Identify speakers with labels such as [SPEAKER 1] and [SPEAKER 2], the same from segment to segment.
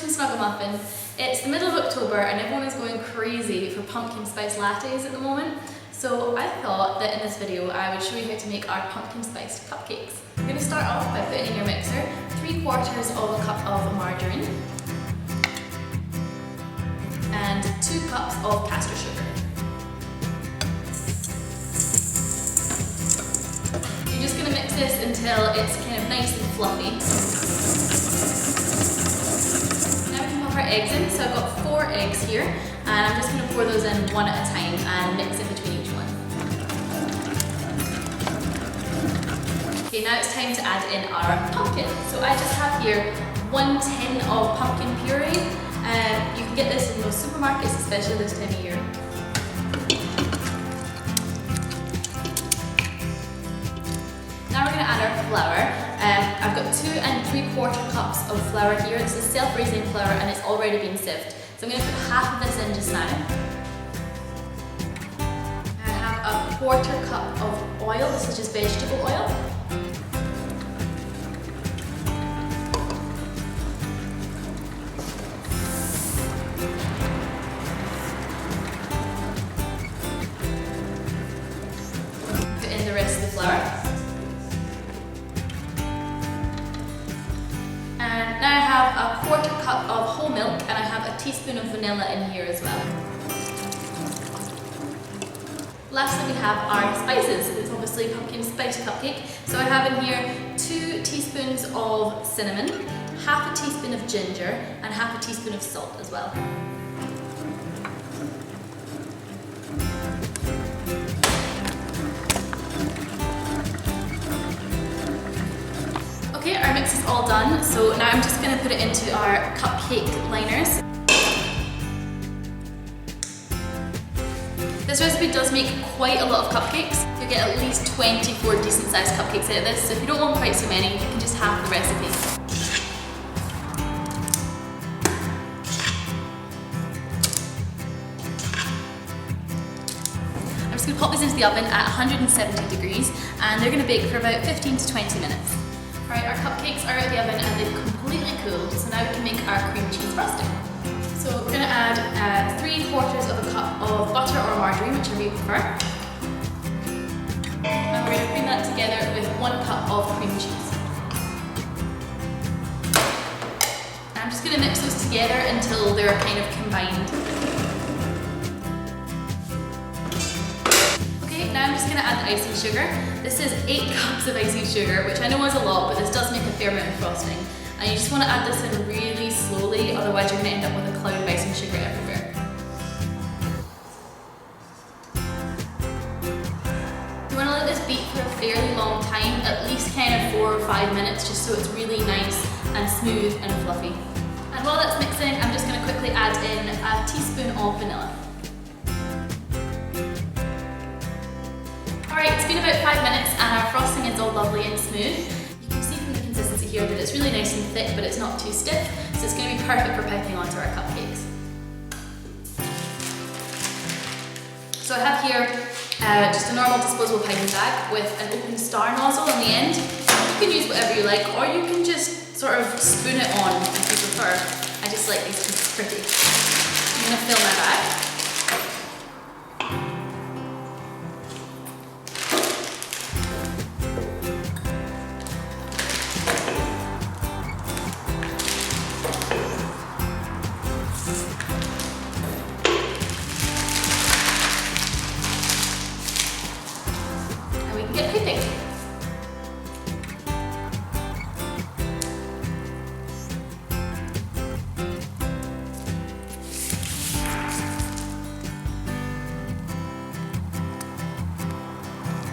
[SPEAKER 1] from SnuggleMuffin. It's the middle of October and everyone is going crazy for pumpkin spice lattes at the moment. So I thought that in this video I would show you how to make our pumpkin spiced cupcakes. You're going to start off by putting in your mixer 3/4 of a cup of margarine and 2 cups of caster sugar. You're just going to mix this until it's kind of nice and fluffy. Our eggs in, so I've got 4 eggs here and I'm just going to pour those in one at a time and mix in between each one. Okay, now it's time to add in our pumpkin. So I just have here 1 tin of pumpkin puree. You can get this in most supermarkets, especially this time of year. Now we're going to add our flour. I've got 2 3/4 cups of flour here. This is self-raising flour and it's already been sieved. So I'm going to put half of this in just now. I have a 1/4 cup of oil. This is just vegetable oil. Put in the rest of the flour. Now I have a 1/4 cup of whole milk and I have a teaspoon of vanilla in here as well. Lastly we have our spices. It's obviously a pumpkin spice cupcake. So I have in here 2 teaspoons of cinnamon, half a teaspoon of ginger and half a teaspoon of salt as well. Okay, our mix is all done, so now I'm just going to put it into our cupcake liners. This recipe does make quite a lot of cupcakes. You'll get at least 24 decent sized cupcakes out of this, so if you don't want quite so many, you can just half the recipe. I'm just going to pop these into the oven at 170 degrees and they're going to bake for about 15 to 20 minutes. Right, our cupcakes are out of the oven and they've completely cooled, so now we can make our cream cheese frosting. So we're going to add 3/4 of a cup of butter or margarine, whichever you prefer. And we're going to cream that together with 1 cup of cream cheese. And I'm just going to mix those together until they're kind of combined. Okay, now I'm just going to add the icing sugar. This is 8 cups of icing sugar, which I know is a lot, but this does make a fair amount of frosting. And you just want to add this in really slowly, otherwise you're going to end up with a cloud of icing sugar everywhere. You want to let this beat for a fairly long time, at least kind of 4 or 5 minutes, just so it's really nice and smooth and fluffy. And while that's mixing, I'm just going to quickly add in a teaspoon of vanilla. Alright, it's been about 5 minutes and our frosting is all lovely and smooth. You can see from the consistency here that it's really nice and thick, but it's not too stiff, so it's going to be perfect for piping onto our cupcakes. So I have here just a normal disposable piping bag with an open star nozzle on the end. You can use whatever you like, or you can just sort of spoon it on if you prefer. I just like these because it's pretty. I'm going to fill my bag. Get piping.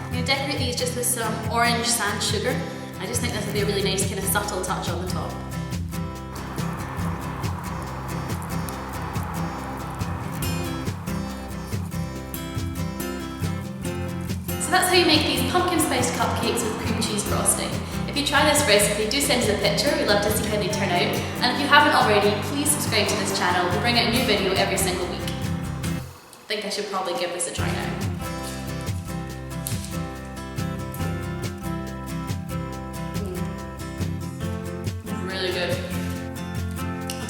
[SPEAKER 1] I'm going to decorate these just with some orange sand sugar. I just think this would be a really nice kind of subtle touch on the top. So that's how you make these pumpkin spiced cupcakes with cream cheese frosting. If you try this recipe, do send us a picture. We'd love to see how they turn out. And if you haven't already, please subscribe to this channel. We bring out a new video every single week. I think I should probably give this a try now.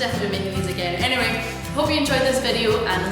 [SPEAKER 1] definitely making these again. Anyway, hope you enjoyed this video and